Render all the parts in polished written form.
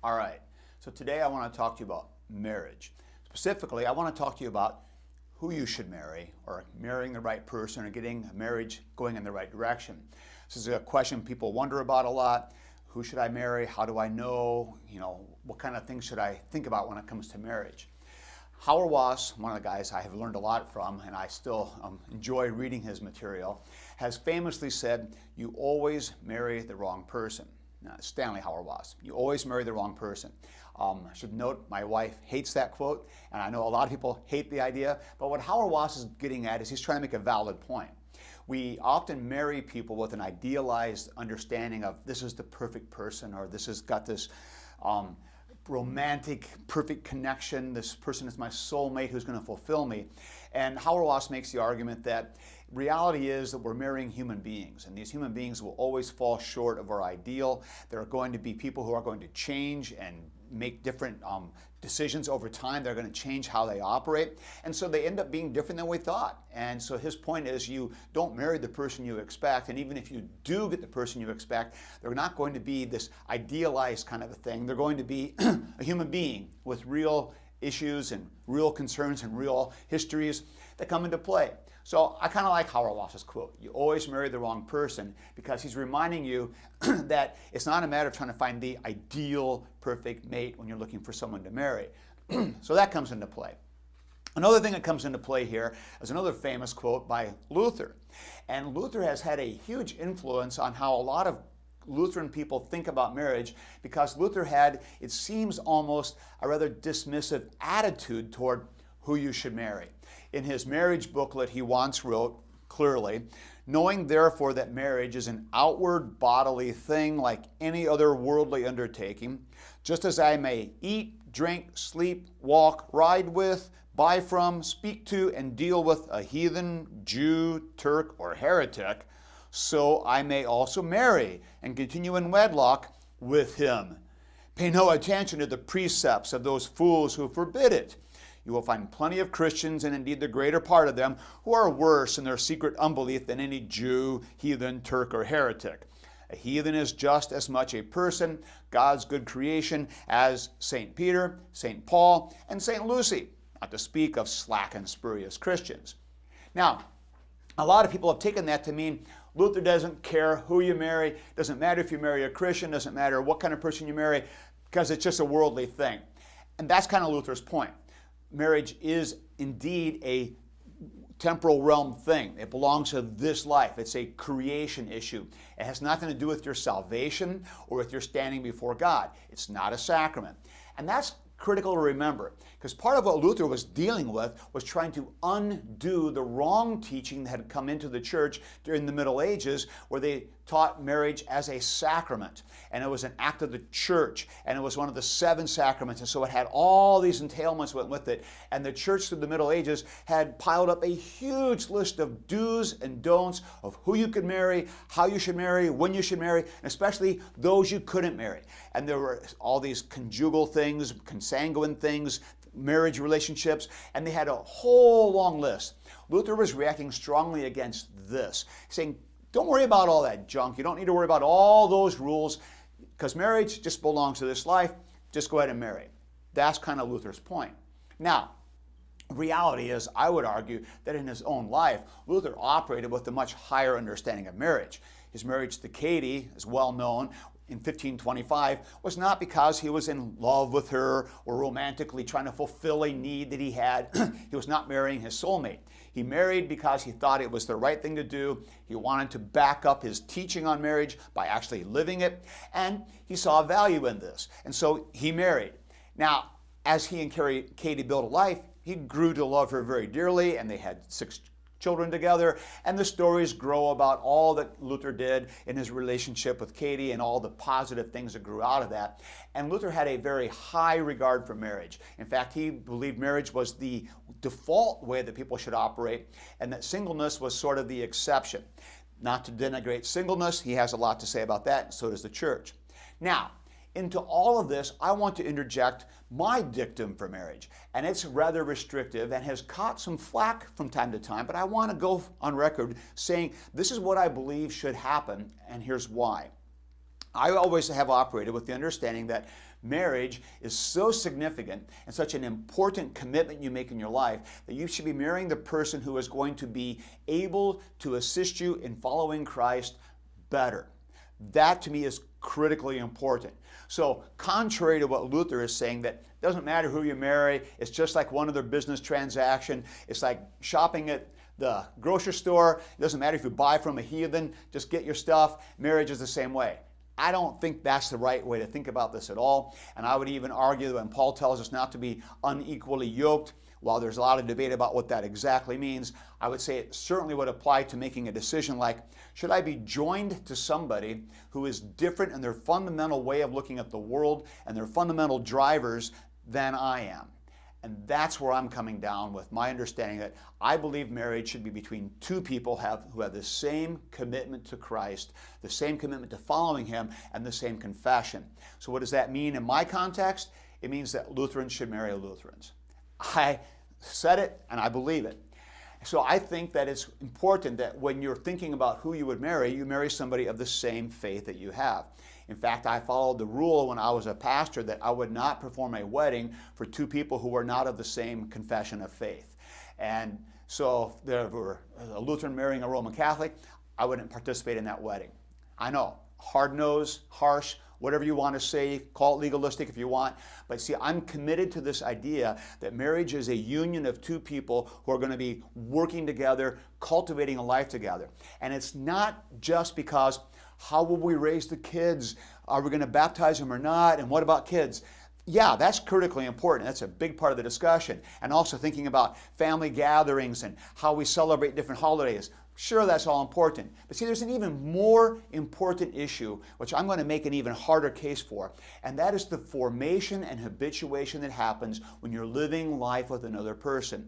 All right, so today I want to talk to you about marriage. Specifically, I want to talk to you about who you should marry, or marrying the right person, or getting a marriage going in the right direction. This is a question people wonder about a lot. Who should I marry? How do I know? What kind of things should I think about when it comes to marriage? Howard Wass, one of the guys I have learned a lot from, and I still enjoy reading his material, has famously said, you always marry the wrong person. Now, Stanley Howard Wass, you always marry the wrong person. I should note my wife hates that quote, and I know a lot of people hate the idea, but what Howard Wass is getting at is he's trying to make a valid point. We often marry people with an idealized understanding of this is the perfect person, or this has got this romantic, perfect connection. This person is my soulmate who's going to fulfill me. And Howard Wass makes the argument that reality is that we're marrying human beings, and these human beings will always fall short of our ideal. There are going to be people who are going to change and make different decisions over time. They're going to change how they operate, and so they end up being different than we thought. And so his point is, you don't marry the person you expect, and even if you do get the person you expect, they're not going to be this idealized kind of a thing. They're going to be a human being with real issues and real concerns and real histories that come into play. So I kind of like Howard Wass's quote, you always marry the wrong person, because he's reminding you that it's not a matter of trying to find the ideal, perfect mate when you're looking for someone to marry. So that comes into play. Another thing that comes into play here is another famous quote by Luther. And Luther has had a huge influence on how a lot of Lutheran people think about marriage, because Luther had, it seems, almost a rather dismissive attitude toward who you should marry. In his marriage booklet, he once wrote clearly, knowing therefore that marriage is an outward bodily thing like any other worldly undertaking, just as I may eat, drink, sleep, walk, ride with, buy from, speak to, and deal with a heathen, Jew, Turk, or heretic, so I may also marry and continue in wedlock with him. Pay no attention to the precepts of those fools who forbid it. You will find plenty of Christians, and indeed the greater part of them, who are worse in their secret unbelief than any Jew, heathen, Turk, or heretic. A heathen is just as much a person, God's good creation, as St. Peter, St. Paul, and St. Lucy, not to speak of slack and spurious Christians. Now, a lot of people have taken that to mean Luther doesn't care who you marry, doesn't matter if you marry a Christian, doesn't matter what kind of person you marry, because it's just a worldly thing. And that's kind of Luther's point. Marriage is indeed a temporal realm thing. It belongs to this life. It's a creation issue. It has nothing to do with your salvation or with your standing before God. It's not a sacrament. And that's critical to remember, because part of what Luther was dealing with was trying to undo the wrong teaching that had come into the church during the Middle Ages, where they taught marriage as a sacrament, and it was an act of the church, and it was one of the 7 sacraments, and so it had all these entailments went with it, and the church through the Middle Ages had piled up a huge list of do's and don'ts of who you could marry, how you should marry, when you should marry, and especially those you couldn't marry. And there were all these conjugal things, consanguine things, marriage relationships, and they had a whole long list. Luther was reacting strongly against this, saying, don't worry about all that junk. You don't need to worry about all those rules, because marriage just belongs to this life. Just go ahead and marry. That's kind of Luther's point. Now, reality is, I would argue that in his own life, Luther operated with a much higher understanding of marriage. His marriage to Katie is well known. In 1525 was not because he was in love with her or romantically trying to fulfill a need that he had. He was not marrying his soulmate. He married because he thought it was the right thing to do. He wanted to back up his teaching on marriage by actually living it, and he saw value in this. And so he married. Now, as he and Katie built a life, he grew to love her very dearly, and they had 6 children together, and the stories grow about all that Luther did in his relationship with Katie and all the positive things that grew out of that. And Luther had a very high regard for marriage. In fact, he believed marriage was the default way that people should operate, and that singleness was sort of the exception. Not to denigrate singleness, he has a lot to say about that, and so does the church. Now, into all of this, I want to interject my dictum for marriage. And it's rather restrictive and has caught some flack from time to time, but I want to go on record saying this is what I believe should happen, and here's why. I always have operated with the understanding that marriage is so significant and such an important commitment you make in your life that you should be marrying the person who is going to be able to assist you in following Christ better. That to me is critically important. So contrary to what Luther is saying, that it doesn't matter who you marry, it's just like one other business transaction, it's like shopping at the grocery store, it doesn't matter if you buy from a heathen, just get your stuff, marriage is the same way. I don't think that's the right way to think about this at all, and I would even argue that when Paul tells us not to be unequally yoked, while there's a lot of debate about what that exactly means, I would say it certainly would apply to making a decision like, should I be joined to somebody who is different in their fundamental way of looking at the world and their fundamental drivers than I am? And that's where I'm coming down with my understanding that I believe marriage should be between two people who have the same commitment to Christ, the same commitment to following Him, and the same confession. So what does that mean in my context? It means that Lutherans should marry Lutherans. I said it and I believe it. So I think that it's important that when you're thinking about who you would marry, you marry somebody of the same faith that you have. In fact, I followed the rule when I was a pastor that I would not perform a wedding for two people who were not of the same confession of faith. And so if there were a Lutheran marrying a Roman Catholic, I wouldn't participate in that wedding. I know, hard-nosed, harsh, whatever you want to say, call it legalistic if you want. But see, I'm committed to this idea that marriage is a union of two people who are going to be working together, cultivating a life together. And it's not just because, how will we raise the kids? Are we going to baptize them or not? And what about kids? Yeah, that's critically important. That's a big part of the discussion. And also thinking about family gatherings and how we celebrate different holidays. Sure, that's all important. But see, there's an even more important issue, which I'm going to make an even harder case for, and that is the formation and habituation that happens when you're living life with another person.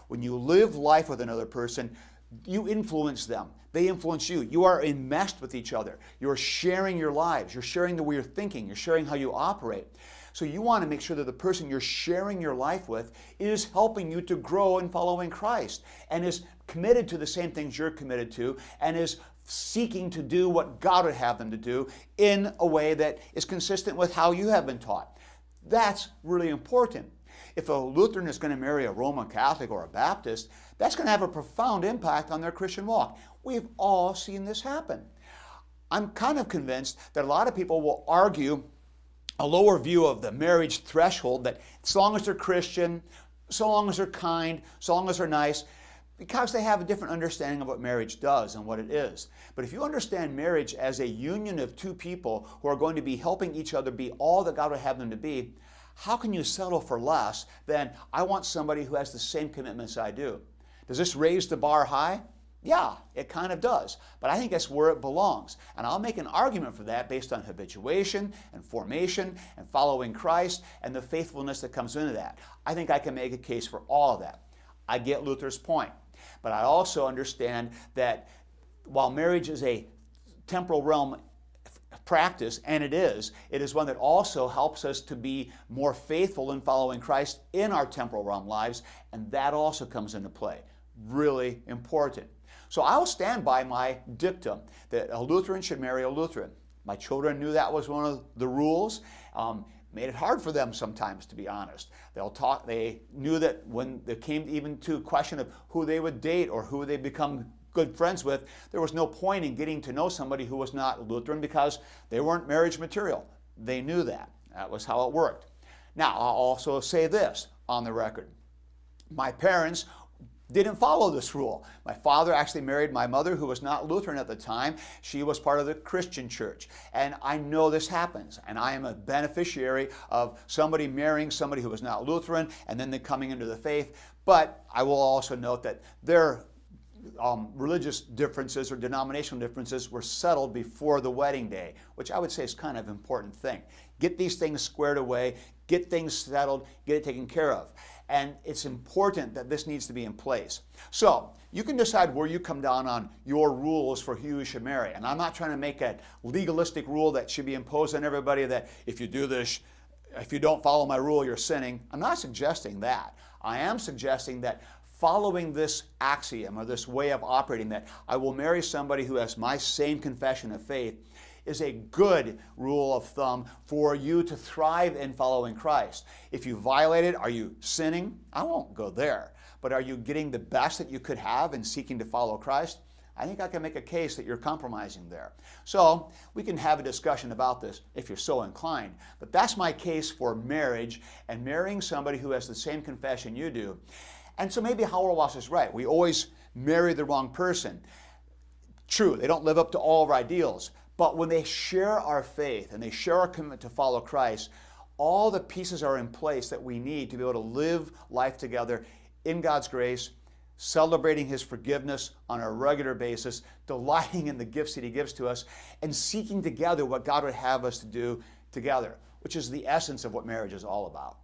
When you live life with another person, you influence them. They influence you. You are enmeshed with each other. You're sharing your lives. You're sharing the way you're thinking. You're sharing how you operate. So you want to make sure that the person you're sharing your life with is helping you to grow in following Christ and is committed to the same things you're committed to and is seeking to do what God would have them to do in a way that is consistent with how you have been taught. That's really important. If a Lutheran is going to marry a Roman Catholic or a Baptist, that's going to have a profound impact on their Christian walk. We've all seen this happen. I'm kind of convinced that a lot of people will argue a lower view of the marriage threshold, that as long as they're Christian, so long as they're kind, so long as they're nice, because they have a different understanding of what marriage does and what it is. But if you understand marriage as a union of two people who are going to be helping each other be all that God would have them to be, how can you settle for less than, I want somebody who has the same commitments I do? Does this raise the bar high? Yeah, it kind of does. But I think that's where it belongs. And I'll make an argument for that based on habituation and formation and following Christ and the faithfulness that comes into that. I think I can make a case for all of that. I get Luther's point. But I also understand that while marriage is a temporal realm practice, and it is one that also helps us to be more faithful in following Christ in our temporal realm lives, and that also comes into play. Really important. So I'll stand by my dictum that a Lutheran should marry a Lutheran. My children knew that was one of the rules. Made it hard for them sometimes, to be honest. They knew that when it came even to a question of who they would date or who they become good friends with, there was no point in getting to know somebody who was not Lutheran because they weren't marriage material. They knew that. That was how it worked. Now, I'll also say this on the record. My parents didn't follow this rule. My father actually married my mother, who was not Lutheran at the time. She was part of the Christian church. And I know this happens. And I am a beneficiary of somebody marrying somebody who was not Lutheran and then coming into the faith. But I will also note that their religious differences or denominational differences were settled before the wedding day, which I would say is kind of an important thing. Get these things squared away, get things settled, get it taken care of. And it's important that this needs to be in place. So you can decide where you come down on your rules for who you should marry. And I'm not trying to make a legalistic rule that should be imposed on everybody that if you do this, if you don't follow my rule, you're sinning. I'm not suggesting that. I am suggesting that following this axiom or this way of operating, that I will marry somebody who has my same confession of faith, is a good rule of thumb for you to thrive in following Christ. If you violate it, are you sinning? I won't go there. But are you getting the best that you could have in seeking to follow Christ? I think I can make a case that you're compromising there. So we can have a discussion about this if you're so inclined. But that's my case for marriage and marrying somebody who has the same confession you do. And so maybe Hauerwas is right. We always marry the wrong person. True, they don't live up to all of our ideals. But when they share our faith and they share our commitment to follow Christ, all the pieces are in place that we need to be able to live life together in God's grace, celebrating His forgiveness on a regular basis, delighting in the gifts that He gives to us, and seeking together what God would have us to do together, which is the essence of what marriage is all about.